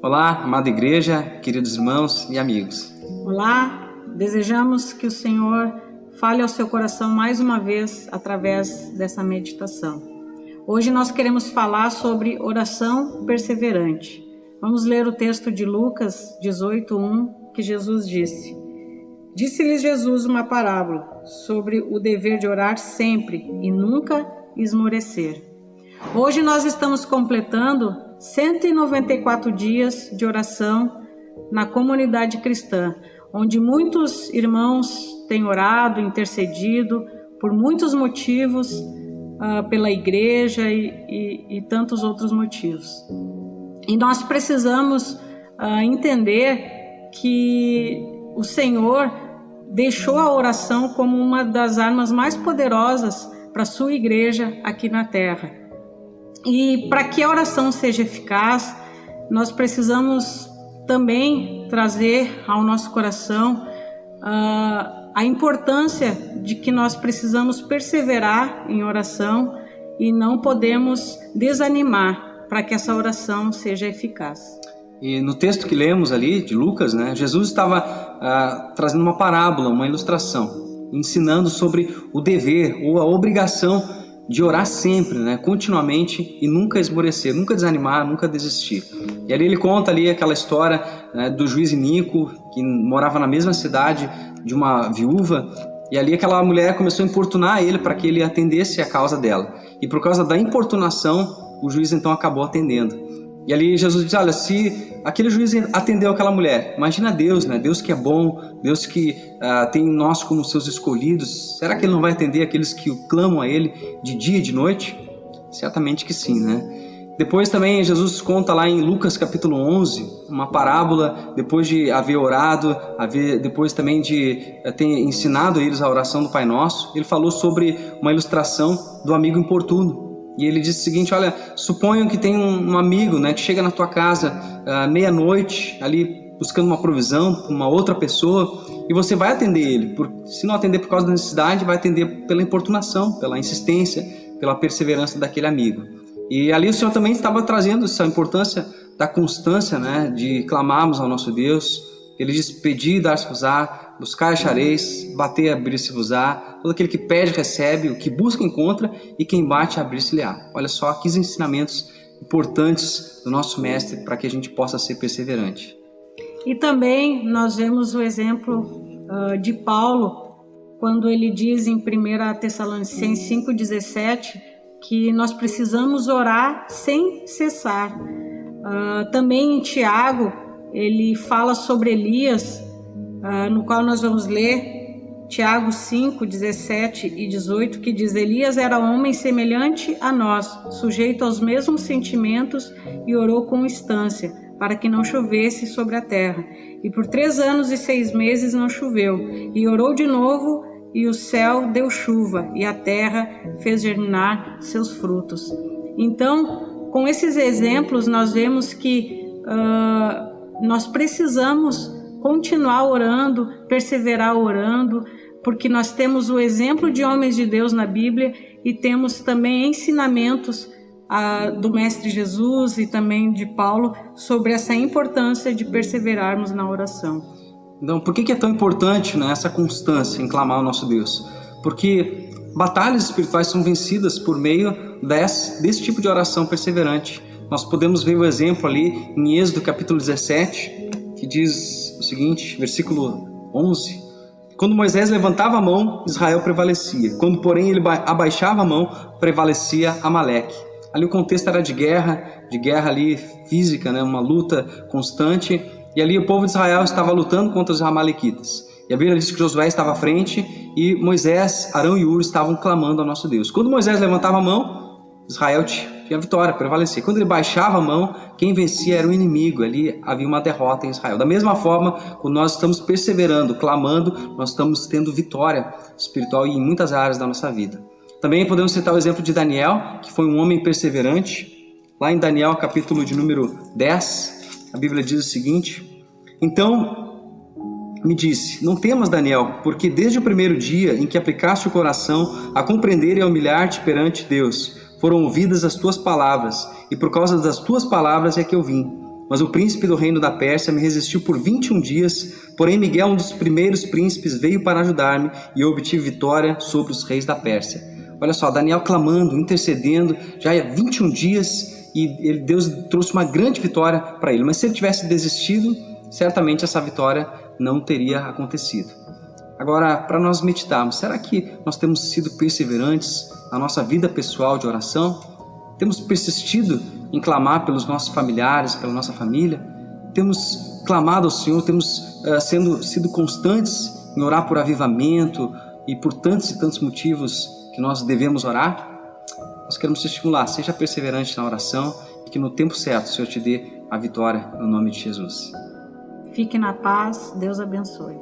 Olá, amada igreja, queridos irmãos e amigos. Olá, desejamos que o Senhor fale ao seu coração mais uma vez através dessa meditação. Hoje nós queremos falar sobre oração perseverante. Vamos ler o texto de Lucas 18:1, que Jesus disse: Disse-lhes Jesus uma parábola sobre o dever de orar sempre e nunca esmorecer. Hoje nós estamos completando 194 dias de oração na comunidade cristã, onde muitos irmãos têm orado, intercedido por muitos motivos, pela igreja e tantos outros motivos. E nós precisamos entender que o Senhor deixou a oração como uma das armas mais poderosas para a sua igreja aqui na terra. E para que a oração seja eficaz, nós precisamos também trazer ao nosso coração a importância de que nós precisamos perseverar em oração e não podemos desanimar para que essa oração seja eficaz. E no texto que lemos ali, de Lucas, Jesus estava trazendo uma parábola, uma ilustração, ensinando sobre o dever ou a obrigação de orar sempre, continuamente e nunca esmorecer, nunca desanimar, nunca desistir. E ali ele conta ali aquela história do juiz Inico, que morava na mesma cidade de uma viúva, e ali aquela mulher começou a importunar ele para que ele atendesse a causa dela. E por causa da importunação, o juiz então acabou atendendo. E ali Jesus diz, olha, se aquele juiz atendeu aquela mulher, imagina Deus, Deus que é bom, Deus que tem nós como seus escolhidos, será que Ele não vai atender aqueles que clamam a Ele de dia e de noite? Certamente que sim, Depois também Jesus conta lá em Lucas capítulo 11, uma parábola, depois de haver orado, depois também de ter ensinado a eles a oração do Pai Nosso, Ele falou sobre uma ilustração do amigo importuno. E ele disse o seguinte, olha, suponham que tem um amigo que chega na tua casa meia-noite, ali buscando uma provisão para uma outra pessoa, e você vai atender ele. Se não atender por causa da necessidade, vai atender pela importunação, pela insistência, pela perseverança daquele amigo. E ali o Senhor também estava trazendo essa importância da constância, de clamarmos ao nosso Deus. Ele diz, pedi e dar-se-vos-á, buscar achareis, bater e abrir-se-vos-á. Todo aquele que pede recebe, o que busca encontra, e quem bate abrir-se-lhe-á. Olha só, 15 ensinamentos importantes do nosso mestre para que a gente possa ser perseverante. E também nós vemos o exemplo de Paulo, quando ele diz em 1 Tessalonicenses 5,17, que nós precisamos orar sem cessar. Também em Tiago, ele fala sobre Elias, no qual nós vamos ler Tiago 5, 17 e 18, que diz, Elias era homem semelhante a nós, sujeito aos mesmos sentimentos, e orou com instância, para que não chovesse sobre a terra. E por 3 anos e 6 meses não choveu, e orou de novo, e o céu deu chuva, e a terra fez germinar seus frutos. Então, com esses exemplos, nós vemos que nós precisamos continuar orando, perseverar orando, porque nós temos o exemplo de homens de Deus na Bíblia e temos também ensinamentos do Mestre Jesus e também de Paulo sobre essa importância de perseverarmos na oração. Então, por que é tão importante essa constância em clamar ao nosso Deus? Porque batalhas espirituais são vencidas por meio desse tipo de oração perseverante. Nós podemos ver o exemplo ali em Êxodo capítulo 17, que diz o seguinte, versículo 11. Quando Moisés levantava a mão, Israel prevalecia. Quando, porém, ele abaixava a mão, prevalecia Amaleque. Ali o contexto era de guerra ali física, uma luta constante. E ali o povo de Israel estava lutando contra os amalequitas. E a Bíblia diz que Josué estava à frente e Moisés, Arão e Ur estavam clamando ao nosso Deus. Quando Moisés levantava a mão, Israel tinha vitória, prevalecia. Quando ele baixava a mão, quem vencia era o inimigo. Ali havia uma derrota em Israel. Da mesma forma, quando nós estamos perseverando, clamando, nós estamos tendo vitória espiritual em muitas áreas da nossa vida. Também podemos citar o exemplo de Daniel, que foi um homem perseverante. Lá em Daniel, capítulo de número 10, a Bíblia diz o seguinte: Então me disse, não temas, Daniel, porque desde o primeiro dia em que aplicaste o coração a compreender e a humilhar-te perante Deus, foram ouvidas as tuas palavras, e por causa das tuas palavras é que eu vim. Mas o príncipe do reino da Pérsia me resistiu por 21 dias, porém Miguel, um dos primeiros príncipes, veio para ajudar-me e eu obtive vitória sobre os reis da Pérsia. Olha só, Daniel clamando, intercedendo, já há 21 dias e Deus trouxe uma grande vitória para ele. Mas se ele tivesse desistido, certamente essa vitória não teria acontecido. Agora, para nós meditarmos, será que nós temos sido perseverantes na nossa vida pessoal de oração? Temos persistido em clamar pelos nossos familiares, pela nossa família? Temos clamado ao Senhor, temos sido constantes em orar por avivamento e por tantos e tantos motivos que nós devemos orar? Nós queremos te estimular, seja perseverante na oração e que no tempo certo o Senhor te dê a vitória no nome de Jesus. Fique na paz, Deus abençoe.